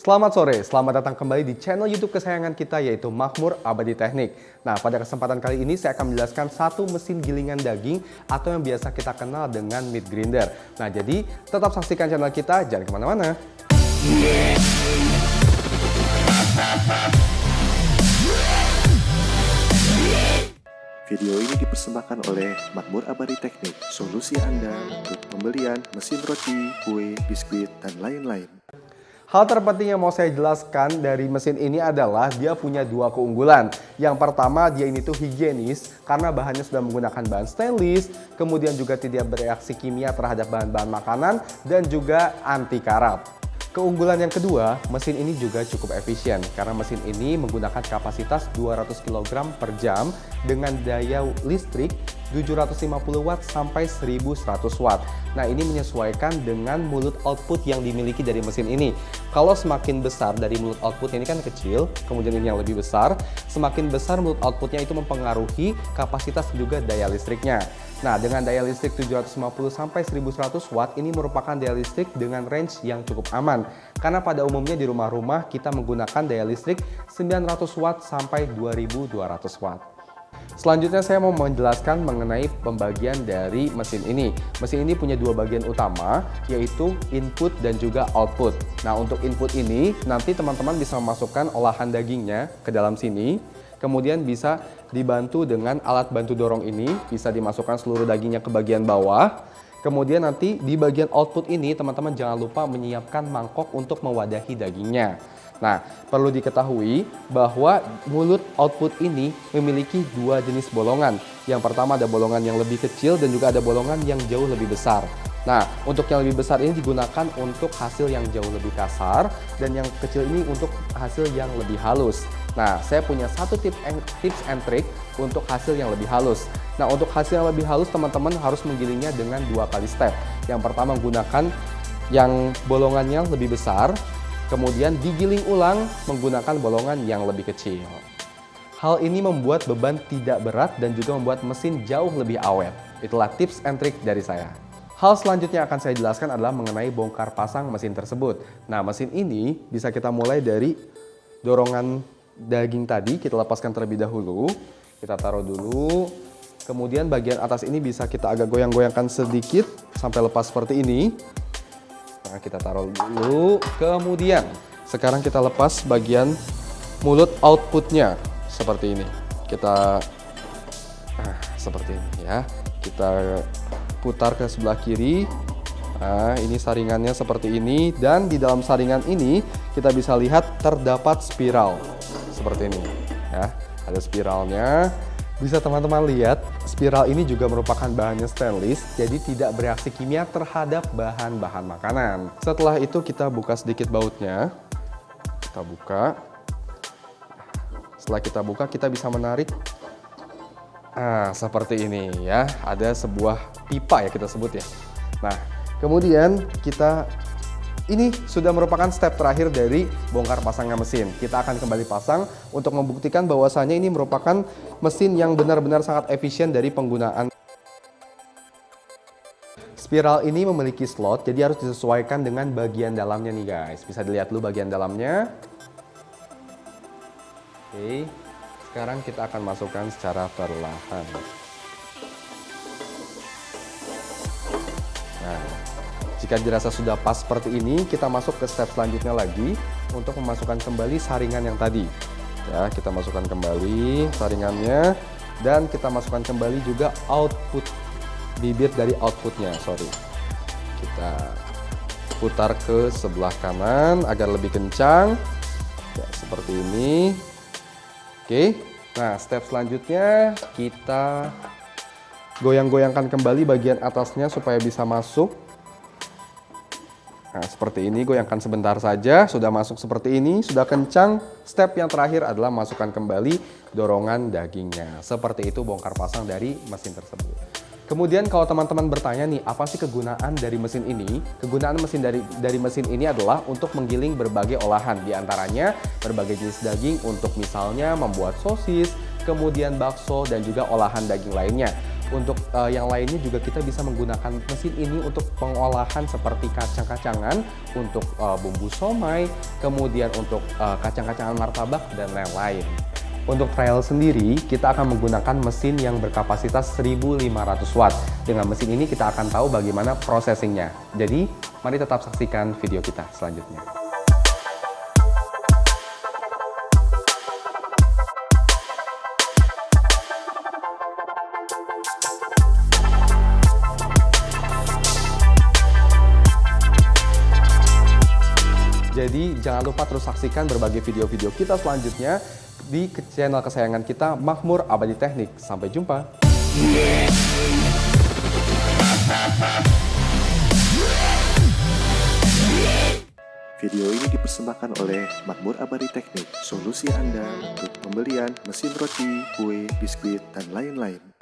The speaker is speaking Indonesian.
Selamat sore, selamat datang kembali di channel YouTube kesayangan kita yaitu Makmur Abadi Teknik. Nah, pada kesempatan kali ini saya akan menjelaskan satu mesin gilingan daging atau yang biasa kita kenal dengan meat grinder. Nah, jadi tetap saksikan channel kita, jangan kemana-mana. Video ini dipersembahkan oleh Makmur Abadi Teknik, solusi Anda untuk pembelian mesin roti, kue, biskuit, dan lain-lain. Hal terpenting yang mau saya jelaskan dari mesin ini adalah dia punya dua keunggulan. Yang pertama, dia ini tuh higienis karena bahannya sudah menggunakan bahan stainless, kemudian juga tidak bereaksi kimia terhadap bahan-bahan makanan dan juga anti karat. Keunggulan yang kedua, mesin ini juga cukup efisien karena mesin ini menggunakan kapasitas 200 kg per jam dengan daya listrik 750 watt sampai 1100 watt. Nah, ini menyesuaikan dengan mulut output yang dimiliki dari mesin ini. Kalau semakin besar dari mulut output ini kan kecil, kemudian ini yang lebih besar, semakin besar mulut outputnya itu mempengaruhi kapasitas juga daya listriknya. Nah, dengan daya listrik 750 sampai 1100 watt ini merupakan daya listrik dengan range yang cukup aman. Karena pada umumnya di rumah-rumah kita menggunakan daya listrik 900 watt sampai 2200 watt. Selanjutnya saya mau menjelaskan mengenai pembagian dari mesin ini. Mesin ini punya dua bagian utama, yaitu input dan juga output. Nah, untuk input ini nanti teman-teman bisa memasukkan olahan dagingnya ke dalam sini. Kemudian bisa dibantu dengan alat bantu dorong ini, bisa dimasukkan seluruh dagingnya ke bagian bawah. Kemudian nanti di bagian output ini teman-teman jangan lupa menyiapkan mangkok untuk mewadahi dagingnya. Nah, perlu diketahui bahwa mulut output ini memiliki dua jenis bolongan. Yang pertama ada bolongan yang lebih kecil dan juga ada bolongan yang jauh lebih besar. Nah, untuk yang lebih besar ini digunakan untuk hasil yang jauh lebih kasar dan yang kecil ini untuk hasil yang lebih halus. Nah, saya punya satu tips and trick untuk hasil yang lebih halus. Nah, untuk hasil yang lebih halus teman-teman harus menggilingnya dengan dua kali step. Yang pertama menggunakan yang bolongannya lebih besar, kemudian digiling ulang menggunakan bolongan yang lebih kecil. Hal ini membuat beban tidak berat dan juga membuat mesin jauh lebih awet. Itulah tips and trick dari saya. Hal selanjutnya yang akan saya jelaskan adalah mengenai bongkar pasang mesin tersebut. Nah, mesin ini bisa kita mulai dari dorongan daging tadi, kita lepaskan terlebih dahulu. Kita taruh dulu. Kemudian bagian atas ini bisa kita agak goyang-goyangkan sedikit sampai lepas seperti ini. Nah, kita taruh dulu. Kemudian sekarang kita lepas bagian mulut outputnya seperti ini. Kita seperti ini ya. Kita putar ke sebelah kiri. Nah, ini saringannya seperti ini dan di dalam saringan ini kita bisa lihat terdapat spiral seperti ini ya. Ada spiralnya. Bisa teman-teman lihat, spiral ini juga merupakan bahannya stainless, jadi tidak bereaksi kimia terhadap bahan-bahan makanan. Setelah itu kita buka sedikit bautnya. Kita buka. Setelah kita buka, kita bisa menarik. Nah, seperti ini ya. Ada sebuah pipa ya kita sebut ya. Nah, kemudian ini sudah merupakan step terakhir dari bongkar pasangnya mesin. Kita akan kembali pasang untuk membuktikan bahwasannya ini merupakan mesin yang benar-benar sangat efisien dari penggunaan. Spiral ini memiliki slot, jadi harus disesuaikan dengan bagian dalamnya nih guys. Bisa dilihat dulu bagian dalamnya. Oke, sekarang kita akan masukkan secara perlahan. Nah, jika dirasa sudah pas seperti ini, kita masuk ke step selanjutnya lagi untuk memasukkan kembali saringan yang tadi. Ya, kita masukkan kembali saringannya dan kita masukkan kembali juga output bibit dari outputnya. Kita putar ke sebelah kanan agar lebih kencang. Ya, seperti ini. Oke. Nah, step selanjutnya kita goyang-goyangkan kembali bagian atasnya supaya bisa masuk. Nah, seperti ini, goyangkan sebentar saja, sudah masuk seperti ini, sudah kencang. Step yang terakhir adalah masukkan kembali dorongan dagingnya. Seperti itu bongkar pasang dari mesin tersebut. Kemudian kalau teman-teman bertanya nih, apa sih kegunaan dari mesin ini? Kegunaan mesin dari mesin ini adalah untuk menggiling berbagai olahan, diantaranya berbagai jenis daging untuk misalnya membuat sosis, kemudian bakso, dan juga olahan daging lainnya. Untuk yang lainnya juga kita bisa menggunakan mesin ini untuk pengolahan seperti kacang-kacangan, untuk bumbu somai, kemudian untuk kacang-kacangan martabak dan lain-lain. Untuk trial sendiri, kita akan menggunakan mesin yang berkapasitas 1500 watt. Dengan mesin ini kita akan tahu bagaimana processingnya. Jadi, mari tetap saksikan video kita selanjutnya. Jadi jangan lupa terus saksikan berbagai video-video kita selanjutnya di channel kesayangan kita, Makmur Abadi Teknik. Sampai jumpa. Video ini dipersembahkan oleh Makmur Abadi Teknik, solusi Anda untuk pembelian mesin roti, kue, biskuit, dan lain-lain.